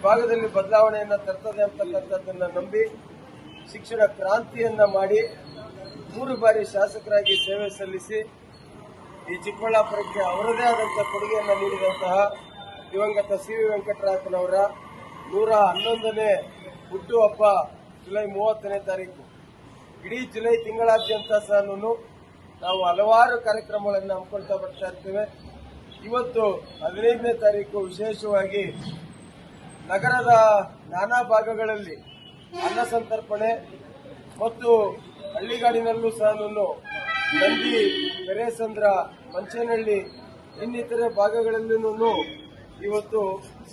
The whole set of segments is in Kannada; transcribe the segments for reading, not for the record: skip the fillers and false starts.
ಭಾಗದಲ್ಲಿ ಬದಲಾವಣೆಯನ್ನು ತರ್ತದೆ ಅಂತಕ್ಕಂಥದ್ದನ್ನು ನಂಬಿ ಶಿಕ್ಷಣ ಕ್ರಾಂತಿಯನ್ನ ಮಾಡಿ 3 ಬಾರಿ ಶಾಸಕರಾಗಿ ಸೇವೆ ಸಲ್ಲಿಸಿ ಈ ಚಿಕ್ಕಬಳ್ಳಾಪುರಕ್ಕೆ ಅವರದೇ ಆದಂತಹ ಕೊಡುಗೆಯನ್ನು ನೀಡಿದಂತಹ ದಿವಂಗತ ಸಿ.ವಿ. ವೆಂಕಟರಾಯಪ್ಪನವರ 111ನೇ ಹುಟ್ಟುಹಬ್ಬ ಜುಲೈ 30ನೇ ತಾರೀಕು. ಇಡೀ ಜುಲೈ ತಿಂಗಳಾದ್ಯಂತ ಸಹ ನಾವು ಹಲವಾರು ಕಾರ್ಯಕ್ರಮಗಳನ್ನು ಹಮ್ಮಿಕೊಳ್ತಾ ಬರ್ತಾ ಇರ್ತೇವೆ. ಇವತ್ತು 15ನೇ ತಾರೀಕು ವಿಶೇಷವಾಗಿ ನಗರದ ನಾನಾ ಭಾಗಗಳಲ್ಲಿ ಅನ್ನ ಸಂತರ್ಪಣೆ ಮತ್ತು ಹಳ್ಳಿಗಾಡಿನಲ್ಲೂ ಸಹ ನಂದಿ, ಬೆರೇಸಂದ್ರ, ಮಂಚೇನಹಳ್ಳಿ ಇನ್ನಿತರೆ ಭಾಗಗಳಲ್ಲೂ ಇವತ್ತು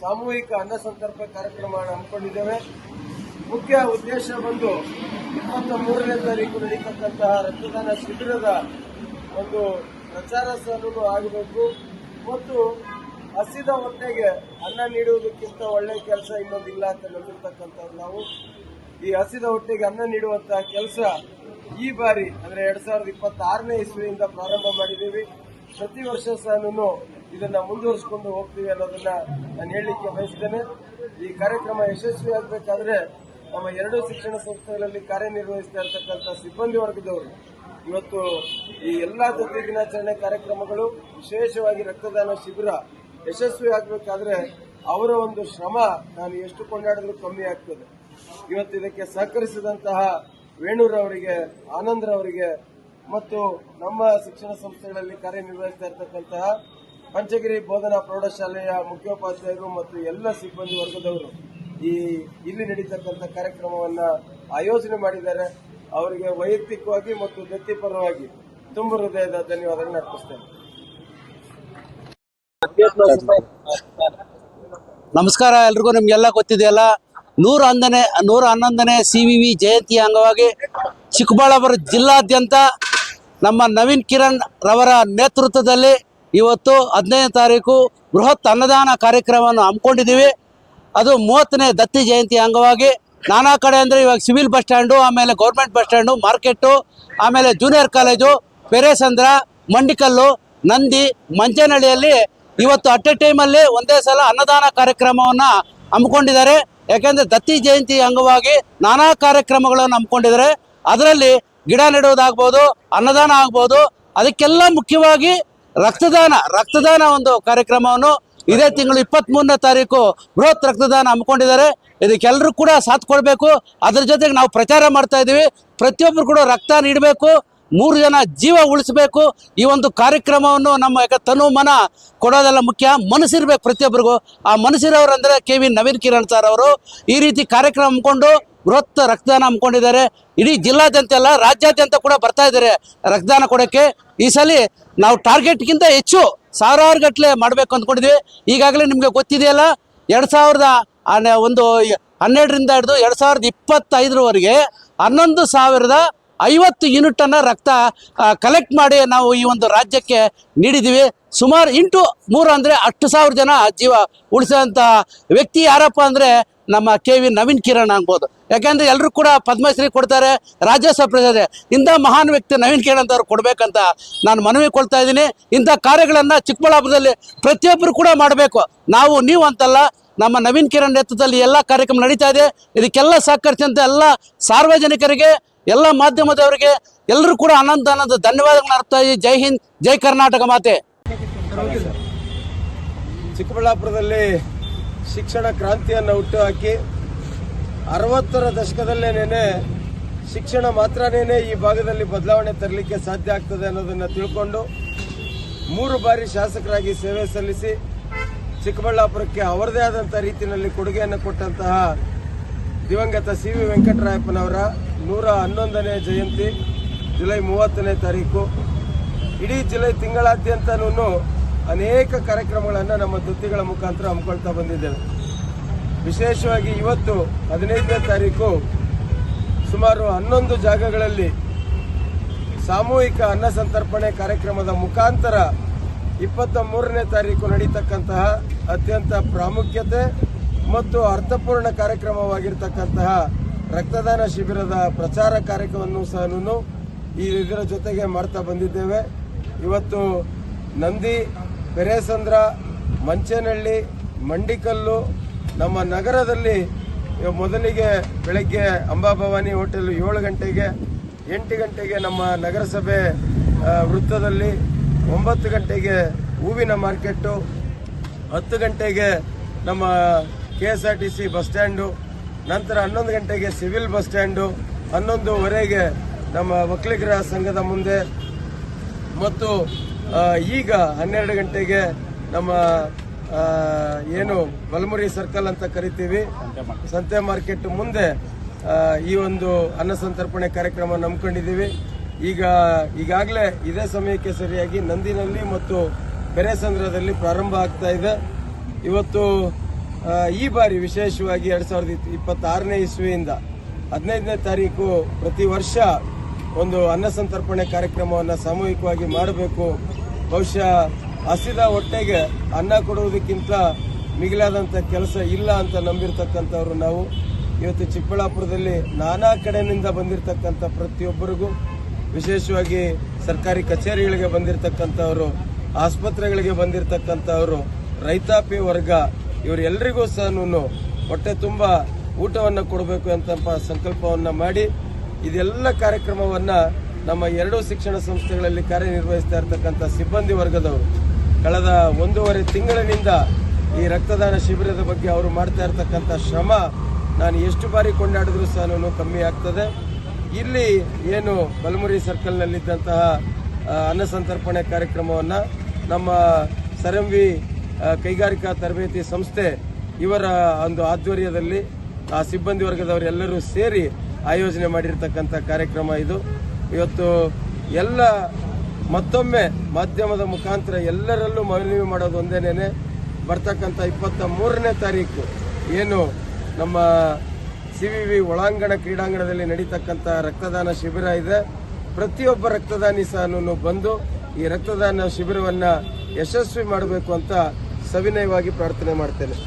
ಸಾಮೂಹಿಕ ಅನ್ನ ಸಂತರ್ಪಣೆ ಕಾರ್ಯಕ್ರಮವನ್ನು ಹಮ್ಮಿಕೊಂಡಿದ್ದೇವೆ. ಮುಖ್ಯ ಉದ್ದೇಶ ಬಂದು 23ನೇ ತಾರೀಕು ನಡೀತಕ್ಕಂತಹ ರಕ್ತದಾನ ಶಿಬಿರದ ಒಂದು ಪ್ರಚಾರ ಸಹ ಆಗಬೇಕು ಮತ್ತು ಹಸಿದ ಹೊಟ್ಟೆಗೆ ಅನ್ನ ನೀಡುವುದಕ್ಕಿಂತ ಒಳ್ಳೆಯ ಕೆಲಸ ಇನ್ನೊಂದಿಲ್ಲ ಅಂತ ನಂಬಿರ್ತಕ್ಕಂಥವ್ರು ನಾವು. ಈ ಹಸಿದ ಹೊಟ್ಟೆಗೆ ಅನ್ನ ನೀಡುವಂತಹ ಕೆಲಸ ಈ ಬಾರಿ ಅಂದ್ರೆ 2026ನೇ ಇಸ್ವಿಯಿಂದ ಪ್ರಾರಂಭ ಮಾಡಿದ್ದೀವಿ. ಪ್ರತಿ ವರ್ಷ ಸಹ ಇದನ್ನ ಮುಂದುವರಿಸಿಕೊಂಡು ಹೋಗ್ತೀವಿ ಅನ್ನೋದನ್ನ ನಾನು ಹೇಳಲಿಕ್ಕೆ ಬಯಸ್ತೇನೆ. ಈ ಕಾರ್ಯಕ್ರಮ ಯಶಸ್ವಿಯಾಗಬೇಕಾದ್ರೆ ನಮ್ಮ 2 ಶಿಕ್ಷಣ ಸಂಸ್ಥೆಗಳಲ್ಲಿ ಕಾರ್ಯನಿರ್ವಹಿಸ್ತಾ ಇರತಕ್ಕಂಥ ಸಿಬ್ಬಂದಿ ವರ್ಗದವರು ಇವತ್ತು ಈ ಎಲ್ಲಾ ದತ್ತಿ ದಿನಾಚರಣೆ ಕಾರ್ಯಕ್ರಮಗಳು, ವಿಶೇಷವಾಗಿ ರಕ್ತದಾನ ಶಿಬಿರ ಯಶಸ್ವಿ ಆಗಬೇಕಾದ್ರೆ ಅವರ ಒಂದು ಶ್ರಮ ನಾನು ಎಷ್ಟು ಕೊಂಡಾಡಿದ್ರೂ ಕಮ್ಮಿ ಆಗ್ತದೆ. ಇವತ್ತು ಇದಕ್ಕೆ ಸಹಕರಿಸಿದಂತಹ ವೇಣೂರವರಿಗೆ, ಆನಂದ್ರವರಿಗೆ ಮತ್ತು ನಮ್ಮ ಶಿಕ್ಷಣ ಸಂಸ್ಥೆಗಳಲ್ಲಿ ಕಾರ್ಯನಿರ್ವಹಿಸ್ತಾ ಇರತಕ್ಕಂತಹ ಪಂಚಗಿರಿ ಬೋಧನಾ ಪ್ರೌಢಶಾಲೆಯ ಮುಖ್ಯೋಪಾಧ್ಯಾಯರು ಮತ್ತು ಎಲ್ಲ ಸಿಬ್ಬಂದಿ ವರ್ಗದವರು ಇಲ್ಲಿ ನಡೀತಕ್ಕಂಥ ಕಾರ್ಯಕ್ರಮವನ್ನ ಆಯೋಜನೆ ಮಾಡಿದ್ದಾರೆ. ಅವರಿಗೆ ವೈಯಕ್ತಿಕವಾಗಿ ಮತ್ತು ದತ್ತಿ ಪರವಾಗಿ ತುಂಬ ಹೃದಯದ ಧನ್ಯವಾದಗಳನ್ನು ಅರ್ಪಿಸ್ತೇನೆ. ನಮಸ್ಕಾರ ಎಲ್ರಿಗೂ. ನಿಮ್ಗೆಲ್ಲ ಗೊತ್ತಿದೆಯಲ್ಲ, 111ನೇ CVV ಜಯಂತಿಯ ಅಂಗವಾಗಿ ಚಿಕ್ಕಬಳ್ಳಾಪುರ ಜಿಲ್ಲಾದ್ಯಂತ ನಮ್ಮ ನವೀನ್ ಕಿರಣ್ ರವರ ನೇತೃತ್ವದಲ್ಲಿ ಇವತ್ತು 15ನೇ ತಾರೀಕು ಬೃಹತ್ ಅನ್ನದಾನ ಕಾರ್ಯಕ್ರಮವನ್ನು ಹಮ್ಮಿಕೊಂಡಿದ್ದೀವಿ. ಅದು 30ನೇ ದತ್ತಿ ಜಯಂತಿ ಅಂಗವಾಗಿ ನಾನಾ ಕಡೆ ಅಂದರೆ ಇವಾಗ ಸಿವಿಲ್ ಬಸ್ ಸ್ಟ್ಯಾಂಡು, ಆಮೇಲೆ ಗೌರ್ಮೆಂಟ್ ಬಸ್ ಸ್ಟ್ಯಾಂಡು, ಮಾರ್ಕೆಟು, ಆಮೇಲೆ ಜೂನಿಯರ್ ಕಾಲೇಜು, ಪೆರೇಸಂದ್ರ, ಮಂಡಿಕಲ್ಲು, ನಂದಿ, ಮಂಚೇನಹಳ್ಳಿಯಲ್ಲಿ ಇವತ್ತು ಅಟ್ ಎ ಟೈಮಲ್ಲಿ ಒಂದೇ ಸಲ ಅನ್ನದಾನ ಕಾರ್ಯಕ್ರಮವನ್ನು ಹಮ್ಮಿಕೊಂಡಿದ್ದಾರೆ. ಯಾಕೆಂದರೆ ದತ್ತಿ ಜಯಂತಿ ಅಂಗವಾಗಿ ನಾನಾ ಕಾರ್ಯಕ್ರಮಗಳನ್ನು ಹಮ್ಮಿಕೊಂಡಿದ್ದಾರೆ. ಅದರಲ್ಲಿ ಗಿಡ ನೆಡುವುದಾಗ್ಬೋದು, ಅನ್ನದಾನ ಆಗ್ಬೋದು, ಅದಕ್ಕೆಲ್ಲ ಮುಖ್ಯವಾಗಿ ರಕ್ತದಾನ ಒಂದು ಕಾರ್ಯಕ್ರಮವನ್ನು ಇದೇ ತಿಂಗಳು 23ನೇ ತಾರೀಕು ಬೃಹತ್ ರಕ್ತದಾನ ಹಮ್ಮಿಕೊಂಡಿದ್ದಾರೆ. ಇದಕ್ಕೆಲ್ಲರೂ ಕೂಡ ಸಾಥ್ ಕೊಡಬೇಕು. ಅದ್ರ ಜೊತೆಗೆ ನಾವು ಪ್ರಚಾರ ಮಾಡ್ತಾ ಇದ್ದೀವಿ, ಪ್ರತಿಯೊಬ್ಬರು ಕೂಡ ರಕ್ತ ನೀಡಬೇಕು, 3 ಜನ ಜೀವ ಉಳಿಸಬೇಕು. ಈ ಒಂದು ಕಾರ್ಯಕ್ರಮವನ್ನು ನಮ್ಮ ತನು ಮನ ಕೊಡೋದೆಲ್ಲ ಮುಖ್ಯ, ಮನಸ್ಸಿರ್ಬೇಕು ಪ್ರತಿಯೊಬ್ಬರಿಗೂ. ಆ ಮನಸ್ಸಿರೋರು ಅಂದರೆ KV ನವೀನ್ ಕಿರಣ್ ಸರ್ ಅವರು ಈ ರೀತಿ ಕಾರ್ಯಕ್ರಮ ಹಮ್ಮಿಕೊಂಡು ಬೃಹತ್ ರಕ್ತದಾನ ಹಮ್ಮಿಕೊಂಡಿದ್ದಾರೆ. ಇಡೀ ಜಿಲ್ಲಾದ್ಯಂತ ಅಲ್ಲ, ರಾಜ್ಯಾದ್ಯಂತ ಕೂಡ ಬರ್ತಾ ಇದ್ದಾರೆ ರಕ್ತದಾನ ಕೊಡೋಕ್ಕೆ. ಈ ಸಲ ನಾವು ಟಾರ್ಗೆಟ್ಗಿಂತ ಹೆಚ್ಚು ಸಾವಿರಾರು ಗಟ್ಟಲೆ ಮಾಡಬೇಕು ಅಂದ್ಕೊಂಡಿದ್ವಿ. ಈಗಾಗಲೇ ನಿಮಗೆ ಗೊತ್ತಿದೆಯಲ್ಲ, 2012ರಿಂದ ಹಿಡಿದು 2025ರವರೆಗೆ 11,050 ಯೂನಿಟನ್ನು ರಕ್ತ ಕಲೆಕ್ಟ್ ಮಾಡಿ ನಾವು ಈ ಒಂದು ರಾಜ್ಯಕ್ಕೆ ನೀಡಿದ್ದೀವಿ. ಸುಮಾರು 8×3 ಅಂದರೆ 10,000 ಜನ ಜೀವ ಉಳಿಸೋಂಥ ವ್ಯಕ್ತಿ ಯಾರಪ್ಪ ಅಂದರೆ ನಮ್ಮ KV ನವೀನ್ ಕಿರಣ್ ಆಗ್ಬೋದು. ಯಾಕೆಂದರೆ ಎಲ್ಲರೂ ಕೂಡ ಪದ್ಮಶ್ರೀ ಕೊಡ್ತಾರೆ, ರಾಜ್ಯೋತ್ಸವ ಪ್ರಶಸ್ತಿ. ಇಂಥ ಮಹಾನ್ ವ್ಯಕ್ತಿ ನವೀನ್ ಕಿರಣ್ ಅಂತವ್ರು ಕೊಡಬೇಕಂತ ನಾನು ಮನವಿ ಕೊಡ್ತಾ ಇದ್ದೀನಿ. ಇಂಥ ಕಾರ್ಯಗಳನ್ನು ಚಿಕ್ಕಬಳ್ಳಾಪುರದಲ್ಲಿ ಪ್ರತಿಯೊಬ್ಬರು ಕೂಡ ಮಾಡಬೇಕು. ನೀವು ಅಂತಲ್ಲ, ನಮ್ಮ ನವೀನ್ ಕಿರಣ್ ನೇತೃತ್ವದಲ್ಲಿ ಎಲ್ಲ ಕಾರ್ಯಕ್ರಮ ನಡೀತಾ ಇದೆ. ಇದಕ್ಕೆಲ್ಲ ಸಹಕರಿಸಿದಂಥ ಎಲ್ಲ ಸಾರ್ವಜನಿಕರಿಗೆ, ಎಲ್ಲ ಮಾಧ್ಯಮದವರಿಗೆ ಎಲ್ಲರೂ ಕೂಡ ಅನಂತ ಧನ್ಯವಾದಗಳನ್ನ ಅರ್ಥ. ಜೈ ಹಿಂದ್, ಜೈ ಕರ್ನಾಟಕ ಮಾತೆ. ಚಿಕ್ಕಬಳ್ಳಾಪುರದಲ್ಲಿ ಶಿಕ್ಷಣ ಕ್ರಾಂತಿಯನ್ನು ಹುಟ್ಟುಹಾಕಿ 60ರ ದಶಕದಲ್ಲೇನೆ ಶಿಕ್ಷಣ ಮಾತ್ರನೇ ಈ ಭಾಗದಲ್ಲಿ ಬದಲಾವಣೆ ತರಲಿಕ್ಕೆ ಸಾಧ್ಯ ಆಗ್ತದೆ ಅನ್ನೋದನ್ನು ತಿಳ್ಕೊಂಡು 3 ಬಾರಿ ಶಾಸಕರಾಗಿ ಸೇವೆ ಸಲ್ಲಿಸಿ ಚಿಕ್ಕಬಳ್ಳಾಪುರಕ್ಕೆ ಅವರದೇ ಆದಂಥ ರೀತಿಯಲ್ಲಿ ಕೊಡುಗೆಯನ್ನು ಕೊಟ್ಟಂತಹ ದಿವಂಗತ ಸಿ.ವಿ. ವೆಂಕಟರಾಯಪ್ಪನವರ 111ನೇ ಜಯಂತಿ ಜುಲೈ 30ನೇ ತಾರೀಕು. ಇಡೀ ಜುಲೈ ತಿಂಗಳಾದ್ಯಂತನೂ ಅನೇಕ ಕಾರ್ಯಕ್ರಮಗಳನ್ನು ನಮ್ಮ ದತ್ತಿಗಳ ಮುಖಾಂತರ ಹಮ್ಮಿಕೊಳ್ತಾ ಬಂದಿದ್ದೇವೆ. ವಿಶೇಷವಾಗಿ ಇವತ್ತು 15ನೇ ತಾರೀಕು ಸುಮಾರು 11 ಜಾಗಗಳಲ್ಲಿ ಸಾಮೂಹಿಕ ಅನ್ನ ಸಂತರ್ಪಣೆ ಕಾರ್ಯಕ್ರಮದ ಮುಖಾಂತರ 23ನೇ ತಾರೀಕು ನಡೀತಕ್ಕಂತಹ ಅತ್ಯಂತ ಪ್ರಾಮುಖ್ಯತೆ ಮತ್ತು ಅರ್ಥಪೂರ್ಣ ಕಾರ್ಯಕ್ರಮವಾಗಿರ್ತಕ್ಕಂತಹ ರಕ್ತದಾನ ಶಿಬಿರದ ಪ್ರಚಾರ ಕಾರ್ಯಕ್ರಮವನ್ನು ಸಹ ಇದರ ಜೊತೆಗೆ ಮಾಡ್ತಾ ಬಂದಿದ್ದೇವೆ. ಇವತ್ತು ನಂದಿ, ಬೆರೇಸಂದ್ರ, ಮಂಚೇನಹಳ್ಳಿ, ಮಂಡಿಕಲ್ಲು, ನಮ್ಮ ನಗರದಲ್ಲಿ ಮೊದಲಿಗೆ ಬೆಳಗ್ಗೆ ಅಂಬಾಭವಾನಿ ಹೋಟೆಲ್ 7 ಗಂಟೆಗೆ, 8 ಗಂಟೆಗೆ ನಮ್ಮ ನಗರಸಭೆ ವೃತ್ತದಲ್ಲಿ, 9 ಗಂಟೆಗೆ ಹೂವಿನ ಮಾರ್ಕೆಟು, 10 ಗಂಟೆಗೆ ನಮ್ಮ KSRTC ಬಸ್ ಸ್ಟ್ಯಾಂಡು, ನಂತರ 11 ಗಂಟೆಗೆ ಸಿವಿಲ್ ಬಸ್ ಸ್ಟ್ಯಾಂಡು, 11:15 ನಮ್ಮ ಒಕ್ಕಲಿಗರ ಸಂಘದ ಮುಂದೆ, ಮತ್ತು ಈಗ 12 ಗಂಟೆಗೆ ನಮ್ಮ ಏನು ಬಲಮುರಿ ಸರ್ಕಲ್ ಅಂತ ಕರಿತೀವಿ, ಸಂತೆ ಮಾರ್ಕೆಟ್ ಮುಂದೆ ಈ ಒಂದು ಅನ್ನ ಸಂತರ್ಪಣೆ ಕಾರ್ಯಕ್ರಮ ಹಮ್ಮಿಕೊಂಡಿದ್ದೀವಿ. ಈಗಾಗಲೇ ಇದೇ ಸಮಯಕ್ಕೆ ಸರಿಯಾಗಿ ನಂದಿನಲ್ಲಿ ಮತ್ತು ಬೆರೆಸಂದ್ರದಲ್ಲಿ ಪ್ರಾರಂಭ ಆಗ್ತಾ ಇದೆ. ಇವತ್ತು ಈ ಬಾರಿ ವಿಶೇಷವಾಗಿ 2026ನೇ ಇಸ್ವಿಯಿಂದ 15ನೇ ತಾರೀಕು ಪ್ರತಿ ವರ್ಷ ಒಂದು ಅನ್ನ ಸಂತರ್ಪಣೆ ಕಾರ್ಯಕ್ರಮವನ್ನು ಸಾಮೂಹಿಕವಾಗಿ ಮಾಡಬೇಕು. ಬಹುಶಃ ಹಸಿದ ಹೊಟ್ಟೆಗೆ ಅನ್ನ ಕೊಡುವುದಕ್ಕಿಂತ ಮಿಗಿಲಾದಂಥ ಕೆಲಸ ಇಲ್ಲ ಅಂತ ನಂಬಿರ್ತಕ್ಕಂಥವ್ರು ನಾವು. ಇವತ್ತು ಚಿಕ್ಕಬಳ್ಳಾಪುರದಲ್ಲಿ ನಾನಾ ಕಡೆಯಿಂದ ಬಂದಿರತಕ್ಕಂಥ ಪ್ರತಿಯೊಬ್ಬರಿಗೂ, ವಿಶೇಷವಾಗಿ ಸರ್ಕಾರಿ ಕಚೇರಿಗಳಿಗೆ ಬಂದಿರತಕ್ಕಂಥವ್ರು, ಆಸ್ಪತ್ರೆಗಳಿಗೆ ಬಂದಿರತಕ್ಕಂಥವ್ರು, ರೈತಾಪಿ ವರ್ಗ, ಇವರೆಲ್ಲರಿಗೂ ಸಹ ಹೊಟ್ಟೆ ತುಂಬ ಊಟವನ್ನು ಕೊಡಬೇಕು ಅಂತ ಸಂಕಲ್ಪವನ್ನು ಮಾಡಿ ಇದೆಲ್ಲ ಕಾರ್ಯಕ್ರಮವನ್ನು ನಮ್ಮ 2 ಶಿಕ್ಷಣ ಸಂಸ್ಥೆಗಳಲ್ಲಿ ಕಾರ್ಯನಿರ್ವಹಿಸ್ತಾ ಇರತಕ್ಕಂಥ ಸಿಬ್ಬಂದಿ ವರ್ಗದವರು ಕಳೆದ 1.5 ತಿಂಗಳಿನಿಂದ ಈ ರಕ್ತದಾನ ಶಿಬಿರದ ಬಗ್ಗೆ ಅವರು ಮಾಡ್ತಾ ಇರತಕ್ಕಂಥ ಶ್ರಮ ನಾನು ಎಷ್ಟು ಬಾರಿ ಕೊಂಡಾಡಿದ್ರೂ ಸಹ ಕಮ್ಮಿ ಆಗ್ತದೆ. ಇಲ್ಲಿ ಏನು ಬಲಮುರಿ ಸರ್ಕಲ್ನಲ್ಲಿದ್ದಂತಹ ಅನ್ನ ಸಂತರ್ಪಣೆ ಕಾರ್ಯಕ್ರಮವನ್ನು ನಮ್ಮ ಸರಂವಿ ಕೈಗಾರಿಕಾ ತರಬೇತಿ ಸಂಸ್ಥೆ ಇವರ ಒಂದು ಆಧ್ವರ್ಯದಲ್ಲಿ ಆ ಸಿಬ್ಬಂದಿ ವರ್ಗದವರೆಲ್ಲರೂ ಸೇರಿ ಆಯೋಜನೆ ಮಾಡಿರ್ತಕ್ಕಂಥ ಕಾರ್ಯಕ್ರಮ ಇದು. ಇವತ್ತು ಎಲ್ಲ ಮತ್ತೊಮ್ಮೆ ಮಾಧ್ಯಮದ ಮುಖಾಂತರ ಎಲ್ಲರಲ್ಲೂ ಮನವಿ ಮಾಡೋದು ಒಂದೇನೇನೆ, ಬರ್ತಕ್ಕಂಥ 23ನೇ ತಾರೀಕು ಏನು ನಮ್ಮ CVV ಒಳಾಂಗಣ ಕ್ರೀಡಾಂಗಣದಲ್ಲಿ ನಡೀತಕ್ಕಂಥ ರಕ್ತದಾನ ಶಿಬಿರ ಇದೆ. ಪ್ರತಿಯೊಬ್ಬ ರಕ್ತದಾನಿ ಸಹ ಬಂದು ಈ ರಕ್ತದಾನ ಶಿಬಿರವನ್ನು ಯಶಸ್ವಿ ಮಾಡಬೇಕು ಅಂತ ಸವಿನಯವಾಗಿ ಪ್ರಾರ್ಥನೆ ಮಾಡ್ತೇನೆ.